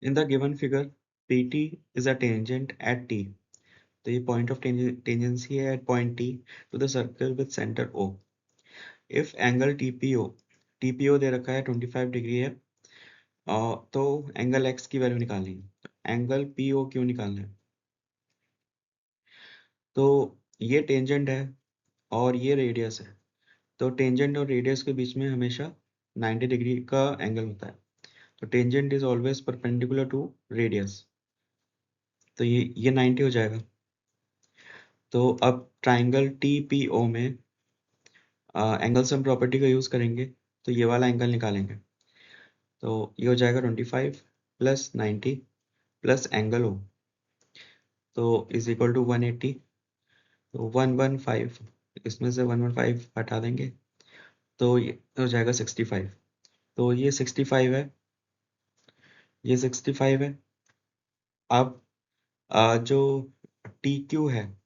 In the given figure, PT is a tangent at T. तो ये point of tangency है at point T to the circle with center O. If angle TPO दे रखा है 25 degree है, तो angle X की value निकालनी है। एंगल POQ निकालना है। तो ये टेंजेंट है और ये रेडियस है। तो टेंजेंट और रेडियस के बीच में हमेशा 90 डिग्री का एंगल होता है। तो tangent is always perpendicular to radius. तो ये 90 हो जाएगा। तो अब ट्राइंगल TPO में एंगल सम प्रॉपर्टी का यूज करेंगे, तो ये वाला एंगल निकालेंगे। तो ये हो जाएगा 25 प्लस 90 प्लस एंगल O, तो इज इक्वल टू 180। तो 115, इसमें से 115 हटा देंगे तो ये हो जाएगा 65। तो ये 65 है, ये 65 है। अब जो TQ है,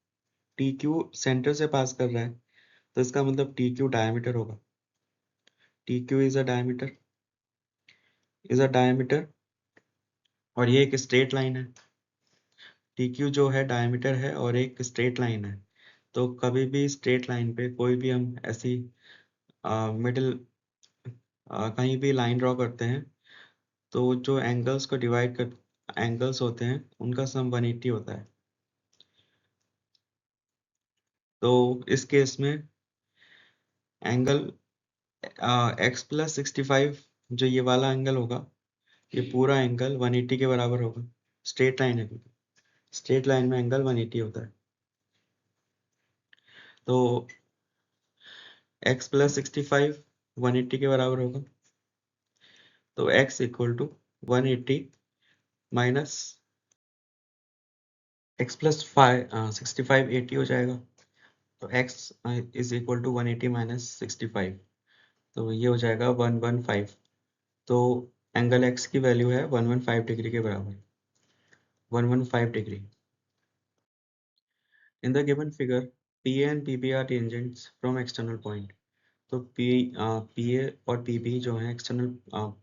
TQ सेंटर से पास कर रहा है, तो इसका मतलब TQ डायमीटर होगा। TQ इज अ डायमीटर और ये एक स्ट्रेट लाइन है। TQ जो है डायमीटर है और एक स्ट्रेट लाइन है। तो कभी भी स्ट्रेट लाइन पे कोई भी हम ऐसी मिडिल कहीं भी लाइन ड्रॉ करते हैं, तो जो एंगल्स को डिवाइड कर एंगल्स होते हैं उनका सम 180 होता है। तो इस केस में एंगल x प्लस 65, जो ये वाला एंगल होगा, ये पूरा एंगल 180 के बराबर होगा। स्ट्रेट लाइन है, स्ट्रेट लाइन में एंगल 180 होता है। तो x प्लस 65 180 के बराबर होगा। तो x equal to 180 minus x plus 65 80 हो जाएगा। तो x is equal to 180 minus 65, तो ये हो जाएगा 115। तो एंगल x की वैल्यू है 115 डिग्री के बराबर, 115 degree. In the given figure, PA and PB are tangents from external point. तो PA और PB जो है एक्सटर्नल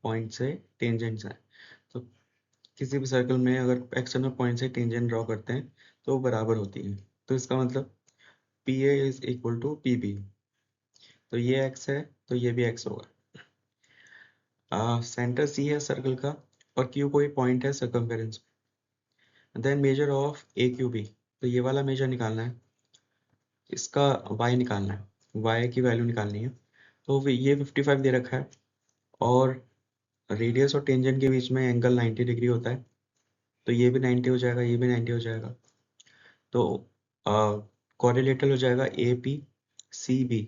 पॉइंट से टेंजेंट्स हैं। तो किसी भी सर्कल में अगर एक्सटर्नल पॉइंट से टेंजेंट ड्रॉ करते हैं तो वो बराबर होती है। तो इसका मतलब PA is equal to PB। तो ये x है तो ये भी x होगा। सेंटर C है सर्कल का और Q कोई पॉइंट है circumference. Then measure of AQB, तो ये वाला मेजर निकालना है, इसका y निकालना है, y की वैल्यू निकालनी है। तो ये 55 दे रखा है और रेडियस और टेंजेंट के बीच में एंगल 90 डिग्री होता है। तो ये भी 90 हो जाएगा, ये भी 90 हो जाएगा। तो कोरिलेटर हो जाएगा APCB।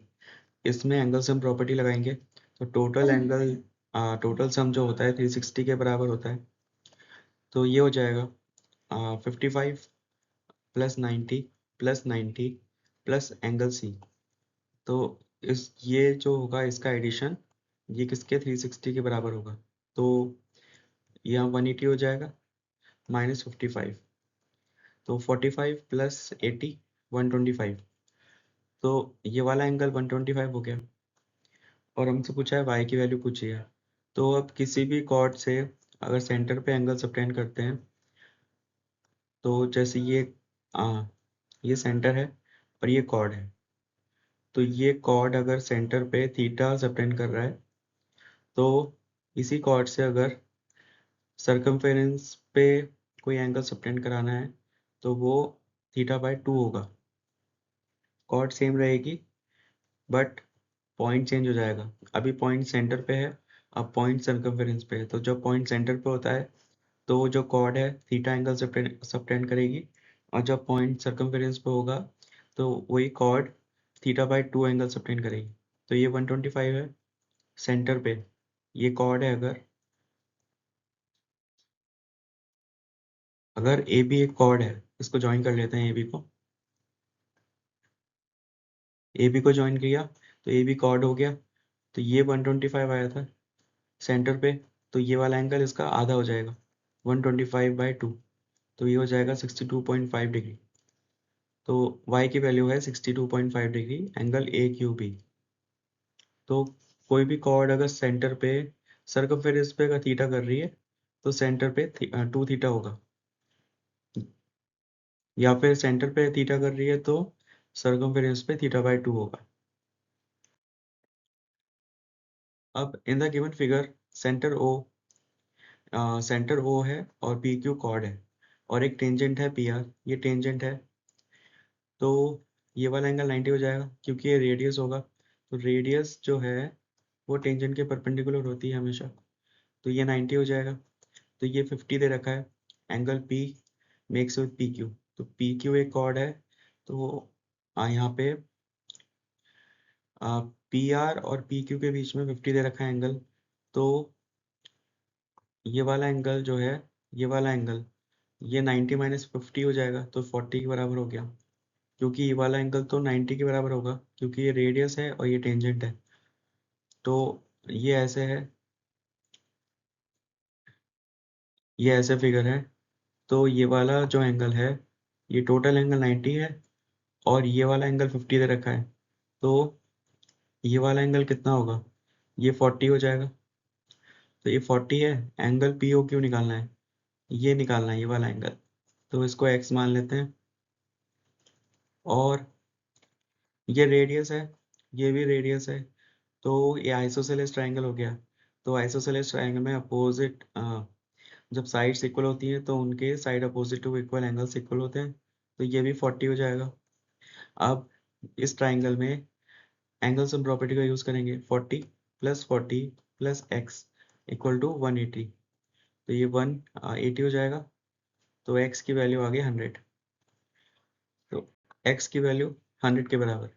इसमें एंगल सम प्रॉपर्टी लगाएंगे तो टोटल सम जो होता है 360 के बराबर होता है। तो ये हो जाएगा 55 plus 90 plus 90 plus angle C। तो ये जो होगा इसका एडिशन, ये किसके 360 के बराबर होगा। तो यहाँ 180 हो जाएगा माइनस 55, तो 45 प्लस 80 125। तो ये वाला एंगल 125 हो गया और हमसे पूछा है y की वैल्यू पूछी है। तो अब किसी भी कॉर्ड से अगर सेंटर पे एंगल सबटेंड करते हैं, तो जैसे ये सेंटर है और ये कॉर्ड है, तो ये कॉर्ड अगर सेंटर पे थीटा सबटेंड कर रहा है, तो इसी कॉर्ड से अगर सर्कमफेरेंस पे कोई एंगल सबटेंड कराना है तो वो θ/2 होगा। कॉर्ड सेम रहेगी बट पॉइंट चेंज हो जाएगा। अभी पॉइंट सेंटर पे है, अब पॉइंट सर्कमफेरेंस पे है। तो जब पॉइंट सेंटर पे होता है तो वो जो कॉर्ड है थीटा एंगल सबटेंड करेगी, और जब पॉइंट सर्कमफेरेंस पे होगा तो वही कॉर्ड θ/2 एंगल सबटेंड करेगी। तो ये 125 है सेंटर पे, ये कॉर्ड है। अगर ए बी एक कॉर्ड है, इसको ज्वाइन कर लेते हैं। ए बी को ज्वाइन किया तो ए बी कॉर्ड हो गया। तो ये 125 आया था सेंटर पे, तो ये वाला एंगल इसका आधा हो जाएगा 125/2, तो ये हो जाएगा 62.5 डिग्री। तो y की वैल्यू है 62.5 डिग्री एंगल AQB। तो कोई भी कॉर्ड अगर सेंटर पे सर्कमफेरेंस पे का थीटा कर रही है तो सेंटर पे 2 थीटा होगा, या फिर सेंटर पे थीटा कर रही है तो सर्कमफेरेंस पे θ/2 होगा। अब in the given figure centre O है और पी क्यू कॉर्ड है और एक टेंजेंट है पी आर, ये टेंजेंट है, तो ये वाला एंगल 90 हो जाएगा क्योंकि ये रेडियस होगा, तो रेडियस जो है वो टेंजेंट के परपेंडिकुलर होती है हमेशा, तो ये 90 हो जाएगा। तो ये 50 दे रखा है, angle P makes with P Q, तो पी क्यू एक कॉर्ड है, तो यहाँ पे पी आर और पी क्यू के बीच में 50 दे रखा है एंगल, तो ये वाला एंगल जो है, ये वाला एंगल, ये 90 माइनस 50 हो जाएगा, तो 40 के बराबर हो गया, क्योंकि ये वाला एंगल तो 90 के बराबर होगा क्योंकि ये रेडियस है और ये टेंजेंट है। तो ये ऐसे है, ये ऐसे फिगर है, तो ये वाला जो एंगल है, ये टोटल एंगल 90 है और ये वाला एंगल 50 दे रखा है, तो ये वाला एंगल कितना होगा, ये 40 हो जाएगा। तो ये 40 है, एंगल पी ओ क्यू निकालना है, ये निकालना है, ये वाला एंगल, तो इसको एक्स मान लेते हैं, और ये रेडियस है, ये भी रेडियस है, तो ये आइसोसेलेस ट्रायंगल हो गया। तो आइसोसेलेस ट्रायंगल में अपोजिट जब साइड्स इक्वल होती हैं तो उनके side opposite to equal angles equal होते हैं, तो ये भी 40 हो जाएगा। अब इस ट्राइंगल में एंगल सम प्रॉपर्टी का यूज करेंगे, 40 प्लस एक्स इक्वल टू 180, तो ये 180 हो जाएगा, तो एक्स की वैल्यू आ गई 100, तो एक्स की वैल्यू 100 के बराबर,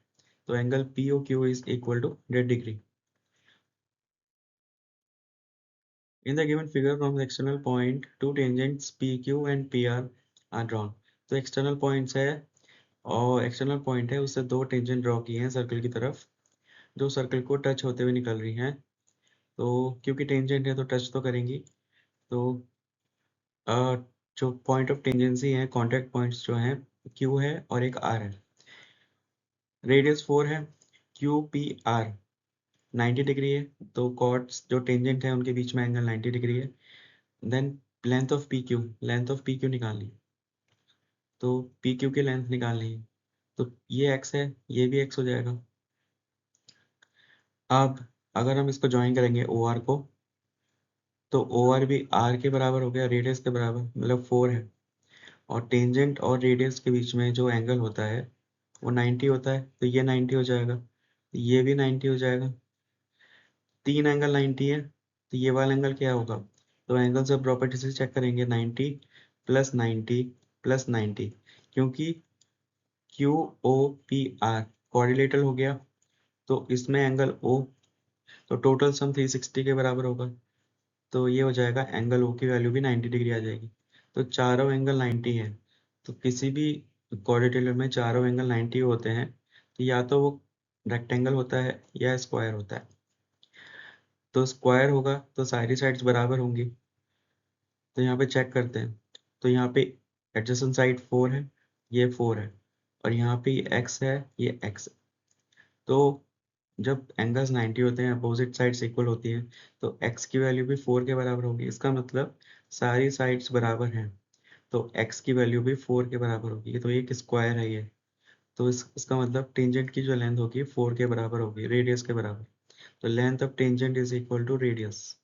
तो angle P O Q is equal to 100 degree. In the given figure from the external point, two tangents PQ and PR are drawn. तो external points है और external point है, उससे दो टेंजेंट ड्रॉ किए हैं सर्कल की तरफ, जो सर्कल को टच होते हुए निकल रही हैं, तो क्योंकि टेंजेंट है तो टच तो करेंगी, तो जो पॉइंट ऑफ टेंजेंसी है, कॉन्टैक्ट पॉइंट्स जो हैं, Q है और एक R है, रेडियस 4 है, QPR 90 डिग्री है, तो कॉर्ड्स जो टेंजेंट है उनके बीच में एंगल 90 डिग्री है। Then length of P Q निकालनी है, तो पी क्यू की लेंथ निकालनी है, तो ये एक्स है, ये भी एक्स हो जाएगा। अब अगर हम इसको ज्वाइन करेंगे ओ आर को, तो ओ आर भी आर के बराबर हो गया, रेडियस के बराबर, मतलब 4 है, और टेंजेंट और रेडियस के बीच में जो एंगल होता है वो 90 होता है, तो ये 90 हो जाएगा, ये भी 90 हो जाएगा, तीन एंगल 90 है, तो ये वाला एंगल क्या होगा, तो एंगल से प्रॉपर्टी से चेक करेंगे, 90 प्लस 90 प्लस 90, क्योंकि Q O P R coordinator हो गया, तो इसमें एंगल ओ, तो टोटल सम 360 के बराबर होगा, तो ये हो जाएगा, एंगल ओ की वैल्यू भी 90 डिग्री आ जाएगी, तो चारों एंगल 90 है, तो किसी भी कोऑर्डिनेटर में चारों एंगल 90 होते हैं, तो या तो वो रेक्टेंगल होता है या स्क्वायर होता है, तो स्क्वायर होगा तो सारी साइड्स बराबर होंगी, तो यहाँ पे चेक करते हैं, तो यहाँ पे एडजेसेंट साइड 4 है, ये 4 है, और यहाँ पे एक्स है, ये एक्स है, तो जब एंगल्स 90 होते हैं, अपोजिट साइड्स इक्वल होती हैं, तो x की वैल्यू भी 4 के बराबर होगी, इसका मतलब सारी साइड्स बराबर हैं, तो x की वैल्यू भी 4 के बराबर होगी, तो एक स्क्वायर है ये, तो इसका मतलब टेंजेंट की जो लेंथ होगी 4 के बराबर होगी, रेडियस के बराबर, तो length of tangent is equal to radius,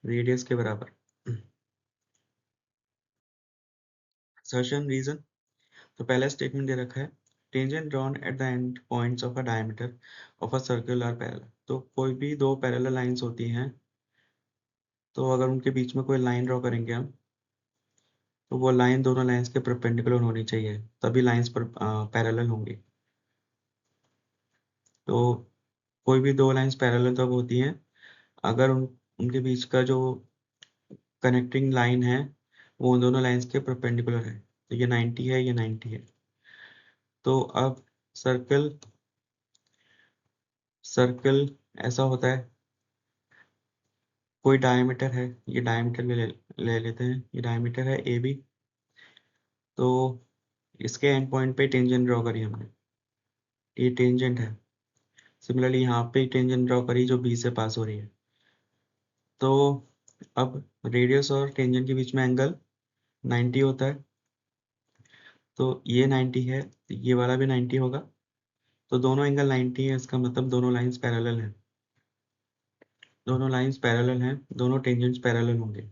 radius के बराबर। सर्शन रीजन, तो पहला स्टेटमेंट दे रखा है, tangent drawn at the end points of a diameter of a circle are parallel, तो कोई भी दो पैरेलल लाइंस होती हैं, तो अगर उनके बीच में कोई लाइन ड्रॉ करेंगे हम, तो वो लाइन दोनों लाइंस के परपेंडिकुलर होनी चाहिए, तभी लाइंस पर पैरेलल होंगी, तो कोई भी दो लाइंस पैरेलल तब होती हैं अगर उनके बीच का जो कनेक्टिंग लाइन है वो उन दोनों लाइंस के परपेंडिकुलर है, तो ये 90 है, ये 90 है, तो अब सर्कल सर्कल ऐसा होता है, कोई डायमीटर है, ये डायमीटर ले लेते हैं, ये डायमीटर है ए बी, तो इसके एंड पॉइंट पे टेंजेंट ड्रॉ करी हमने, ये टेंजेंट है, सिमिलरली यहाँ पे टेंजेंट ड्रॉ करी जो बी से पास हो रही है, तो अब रेडियस और टेंजेंट के बीच में एंगल 90 होता है, तो ये 90 है, तो ये वाला भी 90 होगा, तो दोनों एंगल 90 है, इसका मतलब दोनों लाइंस पैरेलल हैं, दोनों लाइंस पैरेलल हैं, दोनों टेंजेंट्स पैरेलल होंगे।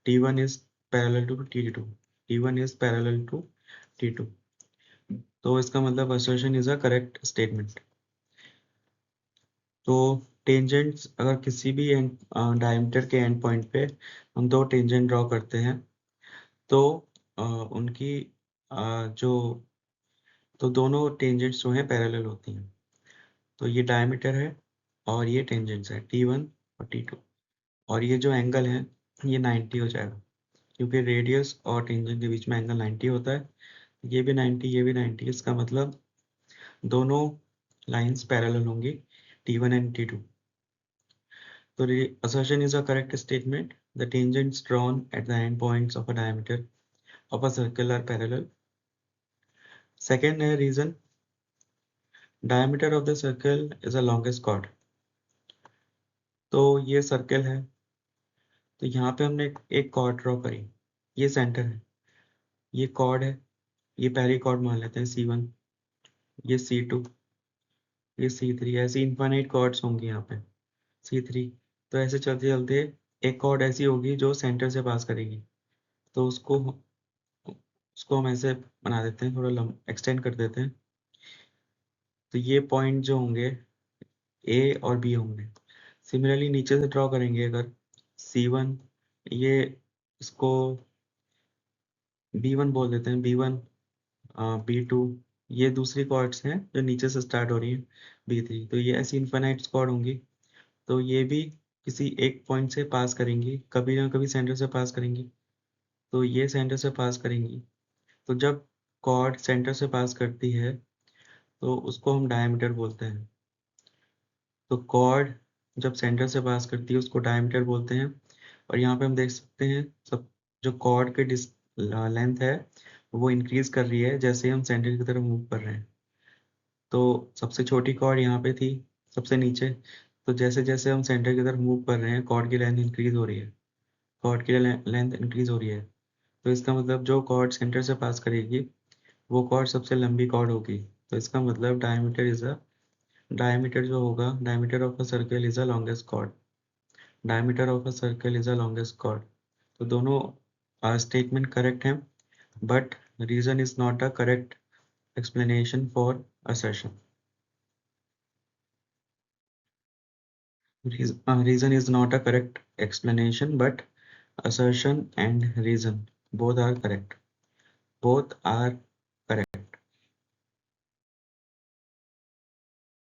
T1 is parallel to T2, T1 is parallel to T2, तो इसका मतलब assertion is a correct statement। तो टेंजेंट्स अगर किसी भी डायमीटर के एंड पॉइंट पे हम दो टेंजेंट ड्रॉ करते हैं, तो उनकी जो तो दोनों टेंजेंट्स जो हैं पैरेलल होती हैं। तो ये डायमीटर है और ये टेंजेंट्स है T1 और T2, और ये जो एंगल है ये 90 हो जाएगा, क्योंकि रेडियस और टेंजेंट के बीच में एंगल 90 होता है। ये भी 90, ये भी 90, इसका मतलब दोनों लाइंस पैरेलल होंगी T1 and T2। So the assertion is a correct statement. The tangents drawn at the end points of a diameter of a circle are parallel. Second reason, diameter of the circle is the longest chord. तो ये circle है, तो यहाँ पे हमने एक cord draw करी, ये सेंटर है, ये कॉर्ड है, ये पहली कॉर्ड मान लेते हैं C1, ये C2, ये C3, ऐसी इनफाइनाइट कॉर्ड्स होंगी यहाँ पे C3। तो ऐसे चलते चलते एक कॉर्ड ऐसी होगी जो सेंटर से पास करेगी, तो उसको हम ऐसे बना देते हैं, थोड़ा एक्सटेंड कर देते हैं। तो ये पॉइंट जो होंगे ए और बी होंगे। सिमिलरली नीचे से ड्रॉ करेंगे, अगर C1, ये इसको B1 बोल देते हैं, B1, B2, ये दूसरी कॉर्ड्स हैं जो नीचे से स्टार्ट हो रही हैं, B3। तो ये ऐसी इनफाइनाइट कॉर्ड होंगी, तो ये भी किसी एक पॉइंट से पास करेंगी, कभी ना कभी सेंटर से पास करेंगी, तो ये सेंटर से पास करेंगी। तो जब कॉर्ड सेंटर से पास करती है तो उसको हम डायमीटर बोलते हैं। तो कॉर्ड जब सेंटर से पास करती है उसको डायमीटर बोलते हैं। और यहाँ पे हम देख सकते हैं सब जो कॉर्ड के लेंथ है वो इंक्रीज कर रही है जैसे हम सेंटर की तरफ मूव कर रहे हैं। तो सबसे छोटी कॉर्ड यहाँ पे थी, सबसे नीचे, तो जैसे जैसे हम सेंटर की तरफ मूव कर रहे हैं कॉर्ड की लेंथ इंक्रीज हो रही है, कॉर्ड की लेंथ इंक्रीज हो रही है। तो इसका मतलब जो कॉर्ड सेंटर से पास करेगी वो कॉर्ड सबसे लंबी कॉर्ड होगी। तो इसका मतलब डायमीटर जो होगा, diameter of a circle is a longest chord, diameter of a circle is a longest chord. तो दोनों स्टेटमेंट करेक्ट हैं, but reason is not a correct explanation for assertion. Reason is not a correct explanation, but assertion and reason both are correct. Both are correct.